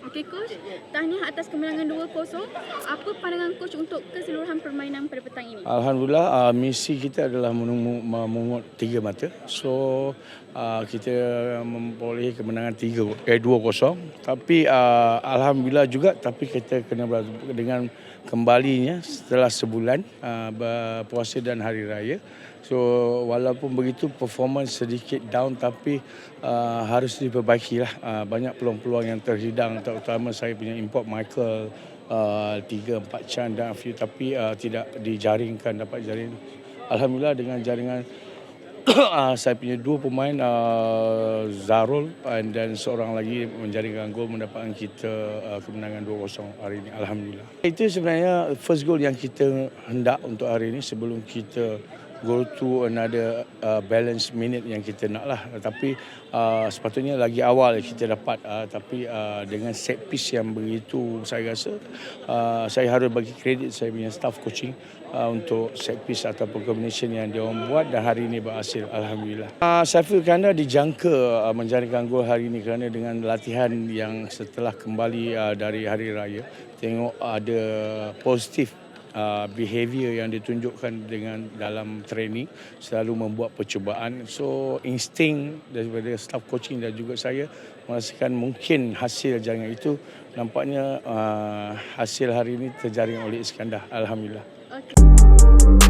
Okey coach, tahniah atas kemenangan 2-0. Apa pandangan coach untuk keseluruhan permainan pada petang ini? Alhamdulillah, misi kita adalah memungut 3 mata. So, kita memperoleh kemenangan 2-0. Tapi alhamdulillah juga, tapi kita kena dengan kembalinya setelah sebulan berpuasa dan hari raya. So, walaupun begitu performance sedikit down, tapi harus diperbaikilah. Banyak peluang-peluang yang terhidang, terutama saya punya import Michael 3-4 can dan few, tapi tidak dijaringkan, dapat jaring. Alhamdulillah dengan jaringan saya punya 2 pemain, Zarul dan seorang lagi menjaringkan gol, mendapatkan kita kemenangan 2-0 hari ini. Alhamdulillah. Itu sebenarnya first goal yang kita hendak untuk hari ini sebelum kita go to another balance minute yang kita nak lah. Tapi sepatutnya lagi awal kita dapat, tapi dengan set piece yang begitu, saya rasa saya harus bagi kredit saya punya staff coaching untuk set piece ataupun combination yang dia orang buat, dan hari ini berhasil. Alhamdulillah. Saiful kerana dijangka menjaringkan gol hari ini kerana dengan latihan yang setelah kembali dari hari raya, tengok ada positif behavior yang ditunjukkan dengan dalam training, selalu membuat percubaan. So insting daripada staff coaching dan juga saya merasakan mungkin hasil jaringan itu, nampaknya hasil hari ini terjaring oleh Iskandar. Alhamdulillah. Okey.